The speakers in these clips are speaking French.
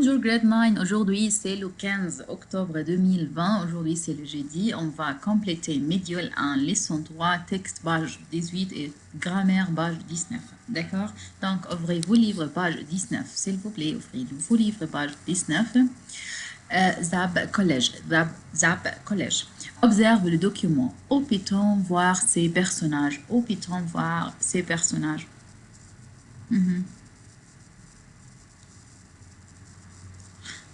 Bonjour grade 9, aujourd'hui c'est le 15 octobre 2020, aujourd'hui c'est le jeudi, on va compléter Medial 1, leçon 3, texte page 18 et grammaire page 19, d'accord? Donc ouvrez vos livres page 19, s'il vous plaît, ouvrez vos livres page 19. Zab collège, Zab collège. Observe le document. Où peut-on voir ces personnages? Où peut-on voir ces personnages?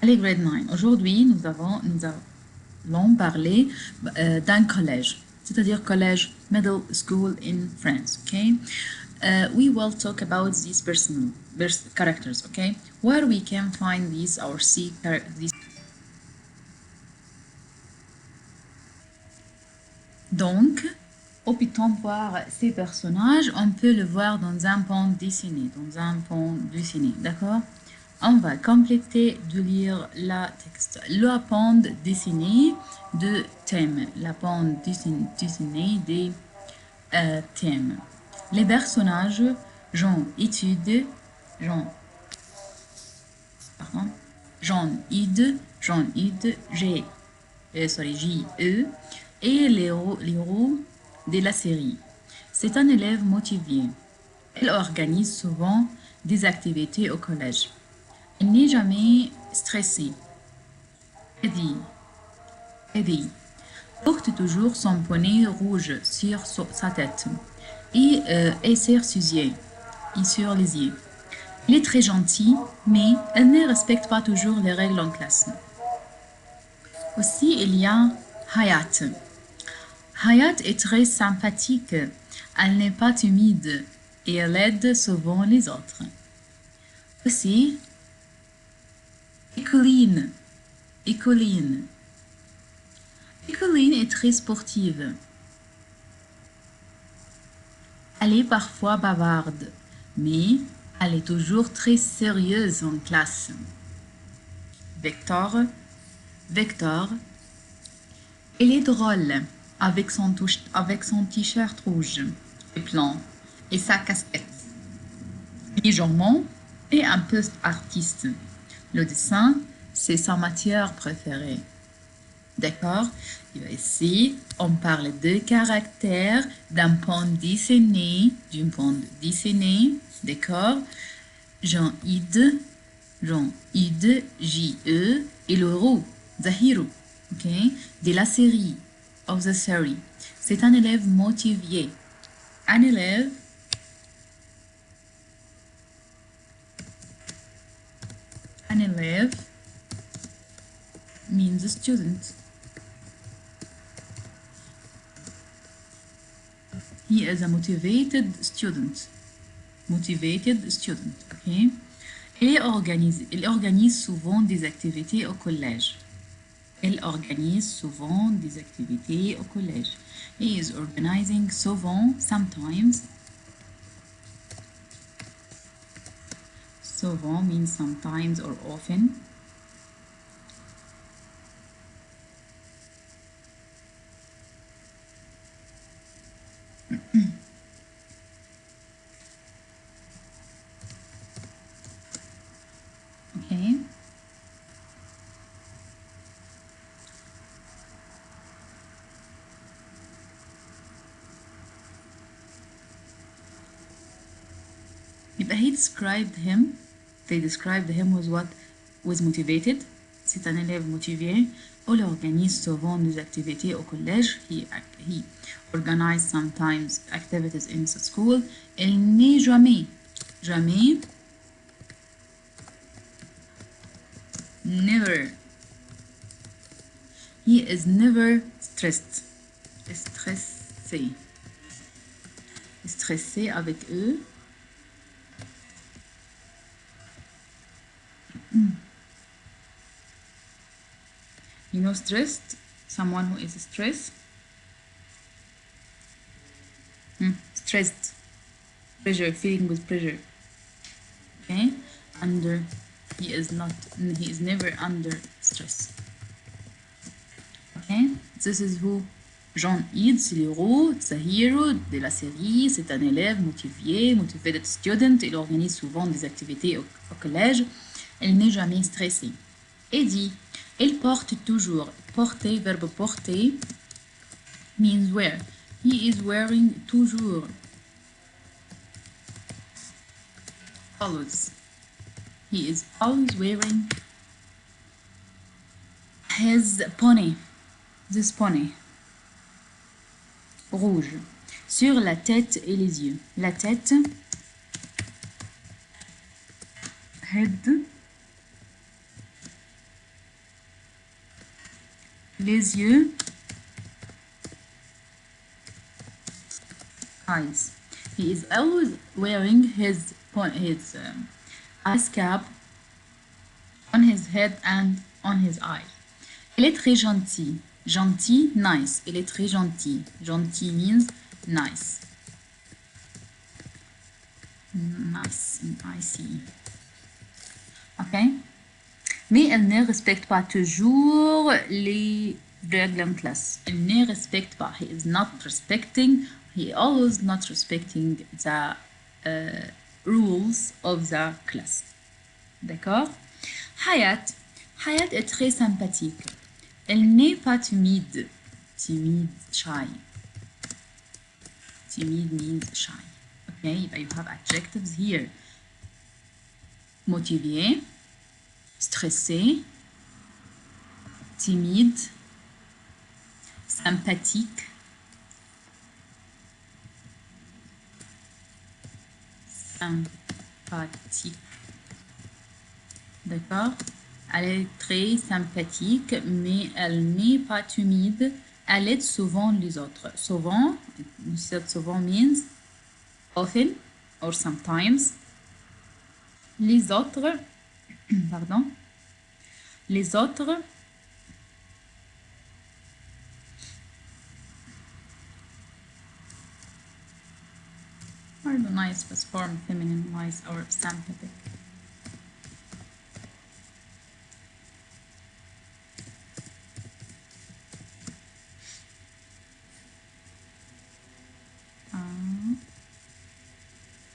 Allez, grade 9. Aujourd'hui, nous allons parler d'un collège, c'est-à-dire collège, middle school in France, okay? We will talk about these characters, okay? Where we can find these or see these. Donc, où peut-on voir ces personnages? On peut le voir dans un bande dessinée, d'accord? On va compléter de lire la texte. La bande dessinée de thème. La bande dessinée des thèmes. Les personnages, Jean étude, Jean-Ide, J-E, et les héros de la série. C'est un élève motivé. Elle organise souvent des activités au collège. Elle n'est jamais stressée. Eddie porte toujours son bonnet rouge sur sa tête et sur ses yeux. Elle est très gentille, mais elle ne respecte pas toujours les règles en classe. Aussi, il y a Hayat. Hayat est très sympathique. Elle n'est pas timide et elle aide souvent les autres. Aussi, Écoline est très sportive. Elle est parfois bavarde, mais elle est toujours très sérieuse en classe. Victor, il est drôle avec son t-shirt rouge et blanc et sa casquette. Légèrement et un peu artiste. Le dessin, c'est sa matière préférée. D'accord? Et ici, on parle de caractères d'une bande dessinée. D'accord? Jean-Ide, J-E, et le héros, the hero, okay? De la série, of the series. C'est un élève motivé. Un élève means a student. He is a motivated student. Okay? Il organise souvent des activités au collège. He is organizing souvent, sometimes. Souvent means sometimes or often. Okay. They described him as what? Was motivated. C'est un élève motivé. Il organise souvent des activités au collège. He organized sometimes activities in the school. Il n'est jamais, never. He is never stressed. Stressé avec eux. You know, stressed, someone who is stressed. Stressed, pressure, feeling with pressure. Okay, he is never under stress. Okay, this is who Jean-Ide, c'est l'héros, the hero de la série, c'est un élève motivated student, il organise souvent des activités au collège. Elle n'est jamais stressée. Eddie, elle porte toujours. Porter, verbe porter, means wear. He is wearing toujours. Always. He is always wearing his pony. This pony. Rouge. Sur la tête et les yeux. La tête. Head. Les yeux. Eyes. He is always wearing his ice cap on his head and on his eye. Elle est très gentille. Gentil, nice. Elle est très gentille. Gentil means nice. Nice, I-C. Ok? Mais elle ne respecte pas toujours les règles en classe. Elle ne respecte pas. He is not respecting. He always not respecting the rules of the class. D'accord? Hayat. Hayat est très sympathique. Elle n'est pas timide. Timide, shy. Timide means shy. Okay, you have adjectives here. Motivé, stressé, timide, sympathique, sympathique. D'accord? Elle est très sympathique, mais elle n'est pas timide. Elle aide souvent les autres. Souvent, souvent means often or sometimes. Les autres, pardon, les autres are the nice but form feminine, nice or sympathetic.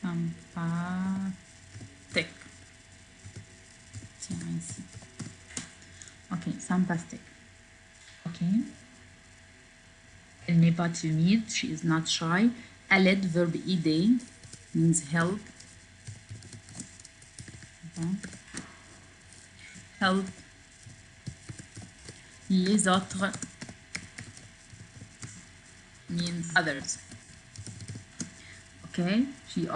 Sympathique. Tiens, ici. Ok, sympathique. Ok. Elle n'est pas timide. She is not shy. Elle aide, verbe aider, means help. Okay. Help. Les autres means others. Okay. She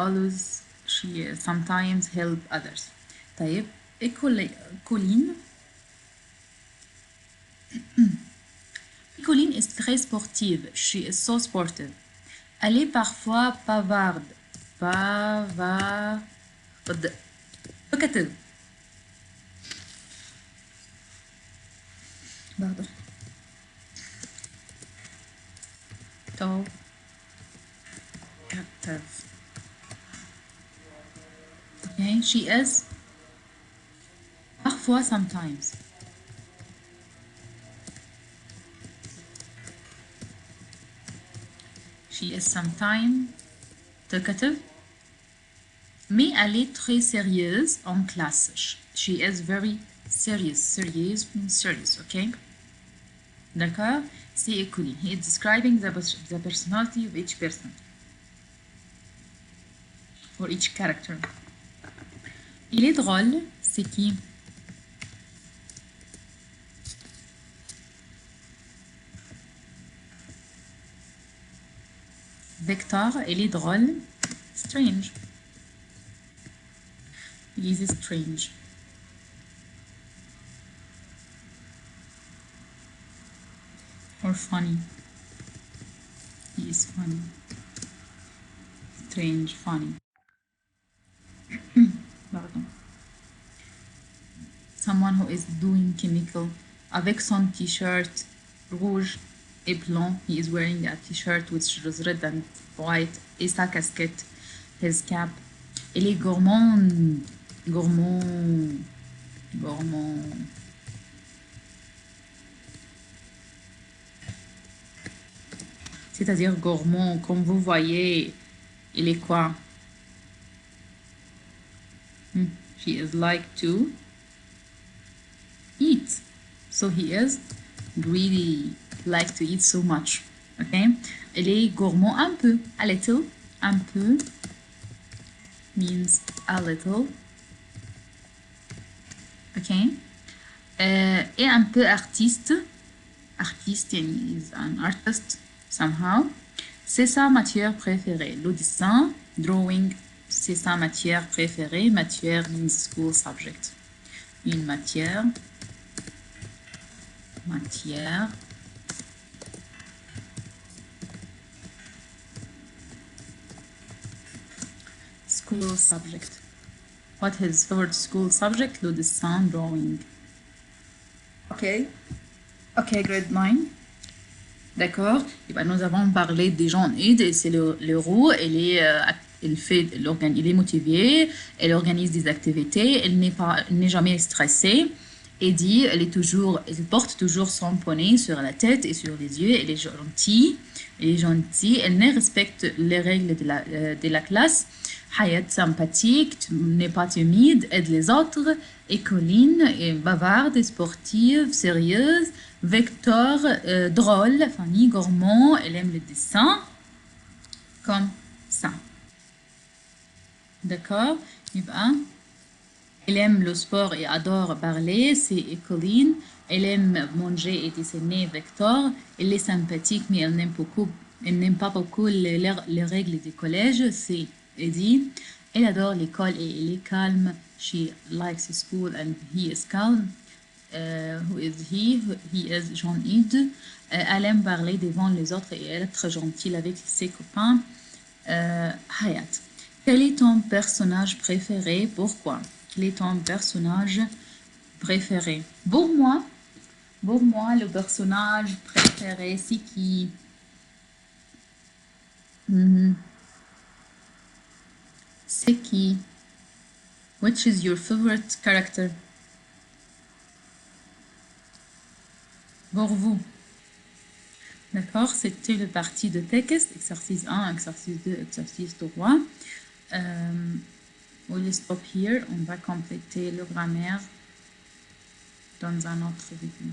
sometimes help others. طيب. Et Colline. Colline est très sportive. She is so sportive. Elle est parfois bavarde. Bavarde. Talkative. Pardon. Talkative. Okay, she is parfois, sometimes. She is sometimes talkative. Mais elle est très sérieuse en classe. She is very serious. Serious means serious, okay? D'accord? C'est Colline. He is describing the personality of each person. For each character. Il est drôle, c'est qui? Victor, il est drôle. Strange. He is strange. Or funny. He is funny. Strange, funny. Pardon. Someone who is doing chemical. Avec son t-shirt rouge et blanc. He is wearing a t-shirt which was red and white. Et sa casquette. His cap. Il est gourmand. Gourmand. Gourmand. C'est-à-dire gourmand. Comme vous voyez, il est quoi? She is like to So he is greedy, like to eat so much. Ok? Il est gourmand un peu. A little. Un peu means a little. Ok? Et un peu artiste. Artiste, yani is an artist somehow. C'est sa matière préférée. Le dessin, drawing, c'est sa matière préférée. Matière means school subject. Une matière. Matière. School subject. What is his favorite school subject? Le dessin, drawing. Ok. Ok, grade 9. D'accord. Et ben, nous avons parlé des gens en aide et c'est le roux. Elle est motivée, elle organise des activités, elle n'est jamais stressée. Eddie, elle porte toujours son poney sur la tête et sur les yeux. Elle est gentille, elle ne respecte les règles de la classe. Hayat, sympathique, n'est pas timide, aide les autres. Et Colline est bavarde, sportive, sérieuse. Vector, drôle. Fanny, gourmand, elle aime le dessin. Comme ça. D'accord? Elle aime le sport et adore parler, c'est Colline. Elle aime manger et dessiner, Vector. Elle est sympathique, mais elle n'aime pas beaucoup les règles du collège, c'est Eddie. Elle adore l'école et elle est calme. She likes school and he is calm. Who is he? He is Jean-Yves. Elle aime parler devant les autres et être gentille avec ses copains. Hayat. Quel est ton personnage préféré? Pourquoi? Quel est ton personnage préféré? Pour moi, le personnage préféré, c'est qui? C'est qui? Which is your favorite character? Pour vous. D'accord, c'était le partie de texte, exercice 1, exercice 2, exercice 3. We'll stop here. On va compléter le grammaire dans un autre vidéo.